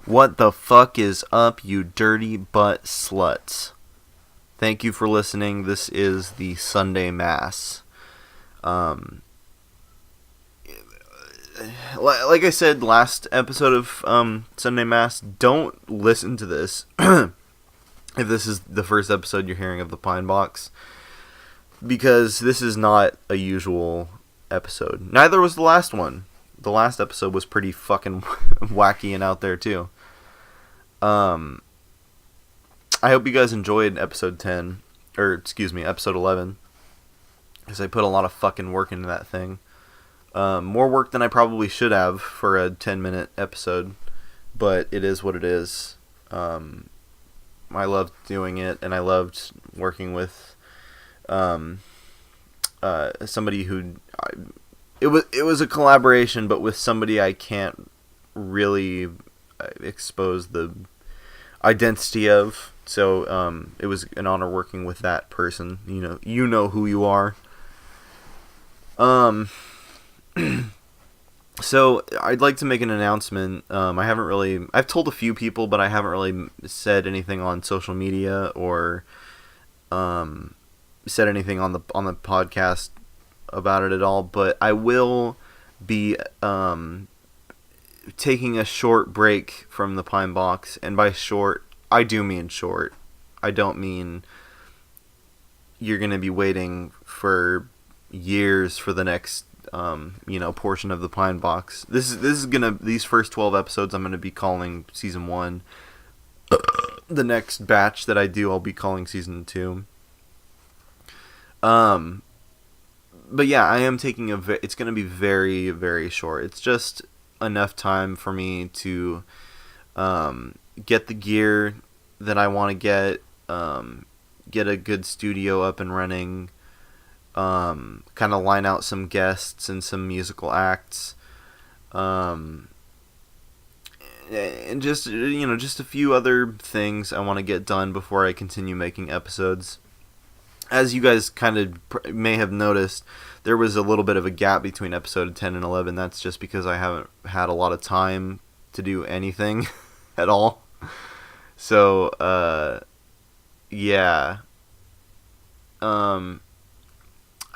What the fuck is up, you dirty butt sluts? Thank you for listening. This is the Sunday Mass. Like I said last episode of Sunday Mass, don't listen to this if this is the first episode you're hearing of the Pine Box, because this is not a usual episode. Neither was the last one. The last episode was pretty fucking wacky and out there too. I hope you guys enjoyed episode 10, or excuse me, episode 11, because I put a lot of fucking work into that thing. More work than I probably should have for a 10-minute episode, but it is what it is. I loved doing it, and I loved working with somebody who... It was a collaboration, but with somebody I can't really expose the identity of. So it was an honor working with that person. You know who you are. So I'd like to make an announcement. I've told a few people, but I haven't really said anything on social media or said anything on the podcast about it at all. But I will be taking a short break from the Pine Box, and by short, I do mean short. I don't mean you're gonna be waiting for years for the next portion of the Pine Box. These first 12 episodes I'm gonna be calling season 1. The next batch that I do, I'll be calling season 2. But yeah, I am taking it's gonna be very, very short. It's just enough time for me to get the gear that I want to get a good studio up and running, kind of line out some guests and some musical acts, and just a few other things I want to get done before I continue making episodes. As you guys kind of may have noticed, there was a little bit of a gap between episode 10 and 11. That's just because I haven't had a lot of time to do anything at all. So, yeah. I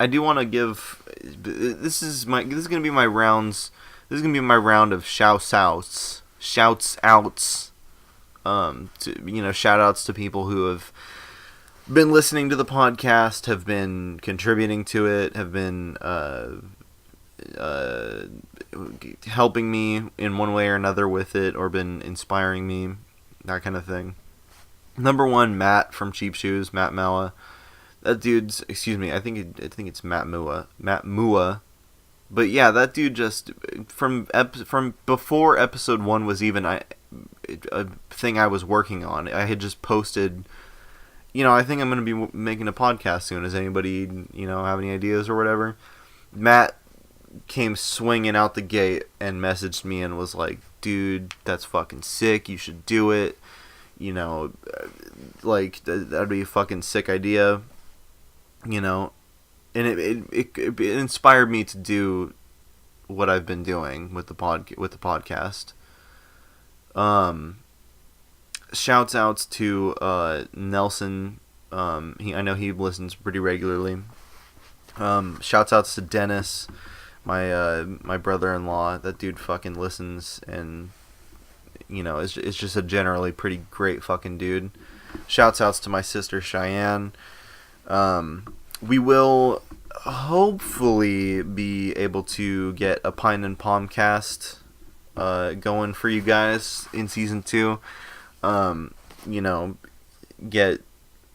do want to give... This is going to be my rounds... This is going to be my round of shouts-outs. Shouts-outs. Shout-outs to people who have been listening to the podcast, have been contributing to it, have been helping me in one way or another with it, or been inspiring me, that kind of thing. Number one, Matt from Cheap Shoes, Matt Maua. That dude's, excuse me, I think it's Matt Mua. But yeah, that dude just from before episode 1 was even a thing I was working on. I had just posted, I think I'm going to be making a podcast soon. Does anybody, have any ideas or whatever? Matt came swinging out the gate and messaged me and was like, dude, that's fucking sick. You should do it. That'd be a fucking sick idea. And it inspired me to do what I've been doing with the podcast. Shouts outs to Nelson. I know he listens pretty regularly. Shouts outs to Dennis, my brother-in-law. That dude fucking listens, and is just a generally pretty great fucking dude. Shouts outs to my sister Cheyenne. We will hopefully be able to get a Pine and Palmcast going for you guys in season 2. Get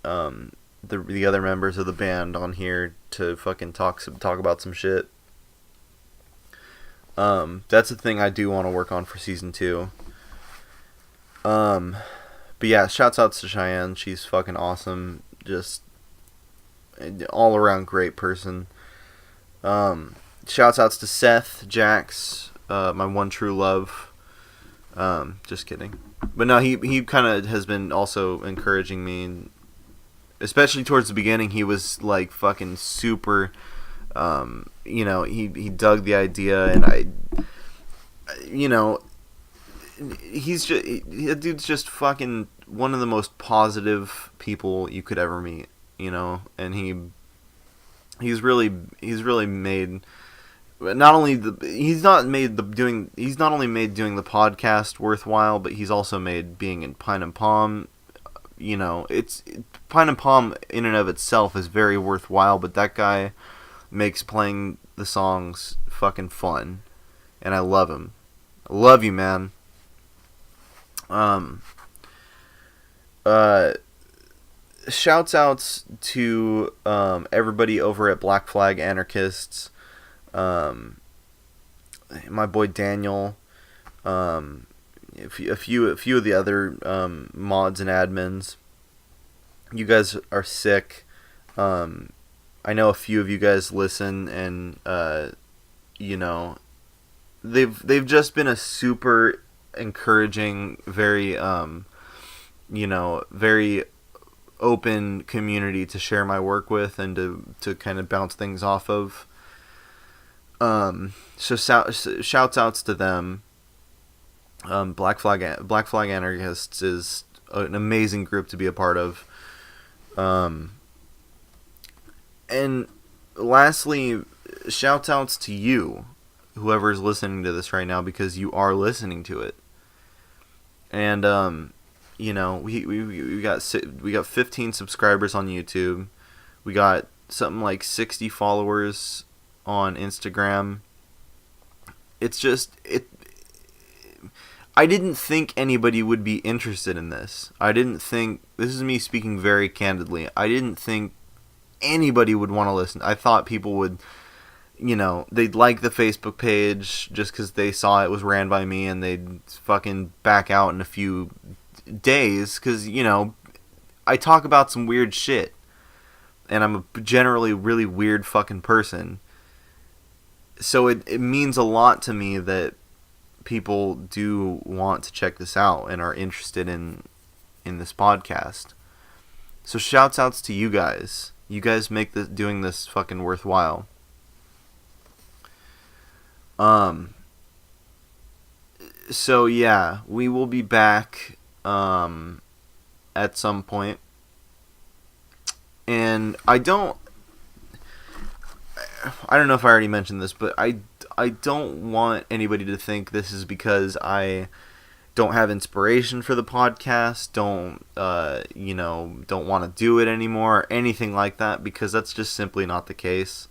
the other members of the band on here to fucking talk about some shit. That's a thing I do want to work on for season 2. But yeah, shouts outs to Cheyenne. She's fucking awesome. Just all around great person. Shouts outs to Seth, Jax, my one true love. Just kidding. But no, he kind of has been also encouraging me, especially towards the beginning. He was like fucking super, he dug the idea, and I that dude's just fucking one of the most positive people you could ever meet, you know, and he's really made not only he's not only made doing the podcast worthwhile, but he's also made being in Pine and Palm. You know, Pine and Palm in and of itself is very worthwhile, but that guy makes playing the songs fucking fun, and I love him. I love you, man. Shouts outs to everybody over at Black Flag Anarchists. My boy Daniel, a few of the other mods and admins. You guys are sick. I know a few of you guys listen, and you know, they've just been a super encouraging, very you know, very open community to share my work with and to kind of bounce things off of. So shouts outs to them. Black Flag Anarchists is an amazing group to be a part of. And lastly, shouts outs to you, whoever's listening to this right now, because you are listening to it. And you know, we got 15 subscribers on YouTube. We got something like 60 followers on Instagram. It's just I didn't think anybody would be interested in this. This is me speaking very candidly. I didn't think anybody would want to listen. I thought people would, you know, they'd like the Facebook page just because they saw it was ran by me, and they'd fucking back out in a few days because, you know, I talk about some weird shit, and I'm a generally really weird fucking person. So it means a lot to me that people do want to check this out and are interested in this podcast. So shouts outs to you guys. You guys make doing this fucking worthwhile. So yeah, we will be back at some point. And I don't know if I already mentioned this, but I don't want anybody to think this is because I don't have inspiration for the podcast, don't want to do it anymore, or anything like that, because that's just simply not the case.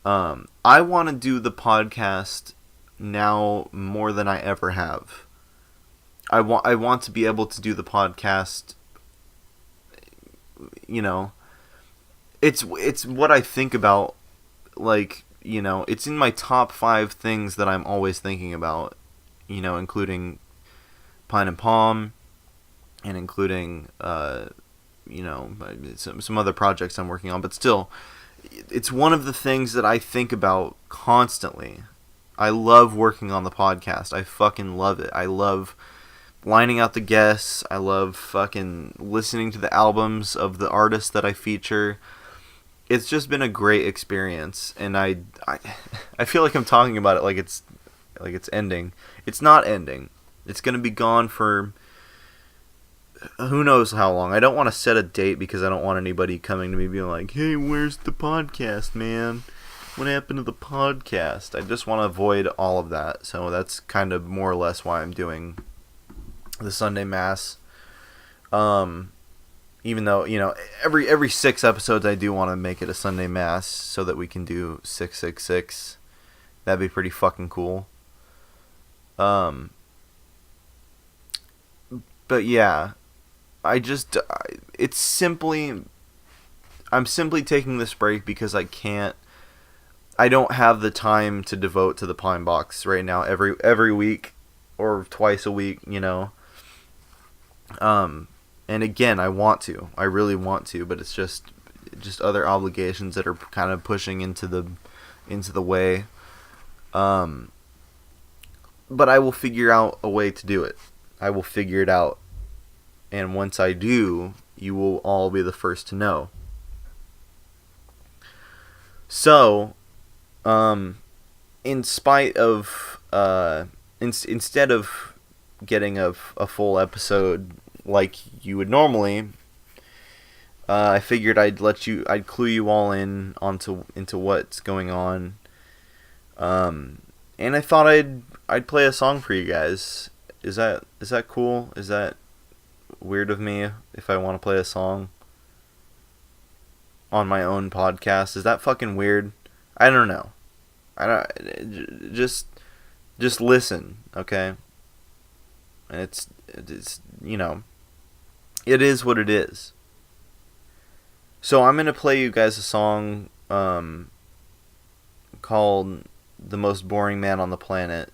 I want to do the podcast now more than I ever have. I want to be able to do the podcast, you know, it's what I think about, like, you know, it's in my top 5 things that I'm always thinking about, you know, including Pine and Palm, and including, you know, some other projects I'm working on, but still, it's one of the things that I think about constantly. I love working on the podcast. I fucking love it. I love lining out the guests. I love fucking listening to the albums of the artists that I feature. It's just been a great experience, and I feel like I'm talking about it like it's ending. It's not ending. It's going to be gone for who knows how long. I don't want to set a date because I don't want anybody coming to me being like, "Hey, where's the podcast, man? What happened to the podcast?" I just want to avoid all of that. So that's kind of more or less why I'm doing the Sunday Mass. Even though, you know, every 6 episodes I do want to make it a Sunday Mass so that we can do 666. That'd be pretty fucking cool. But yeah, I'm simply taking this break because I don't have the time to devote to the Pine Box right now every week or twice a week, you know. And again, I really want to, but it's just other obligations that are kind of pushing into the way. But I will figure out a way to do it. I will figure it out. And once I do, you will all be the first to know. So, in spite of, instead of getting a full episode like you would normally, I figured I'd clue you all in into what's going on. And I thought I'd play a song for you guys. Is that cool? Is that weird of me if I want to play a song on my own podcast? Is that fucking weird? I don't know. I don't just listen, okay? It's you know, it is what it is. So I'm gonna play you guys a song called "The Most Boring Man on the Planet."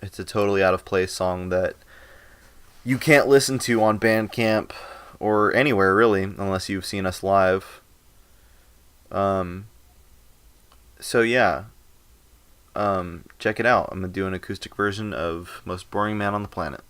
It's a totally out of place song that you can't listen to on Bandcamp or anywhere really unless you've seen us live. So yeah. Check it out. I'm gonna do an acoustic version of "Most Boring Man on the Planet."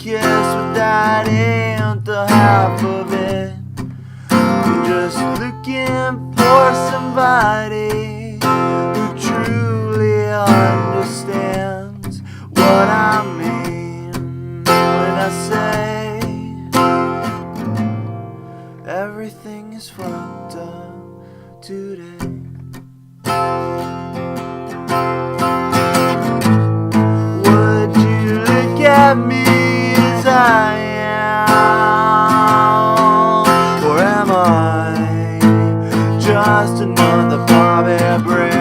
But that ain't the half of it. I'm just looking for somebody who truly understands what I mean when I say everything is fucked up today. Would you look at me as I am, or am I just another Bobby Bray?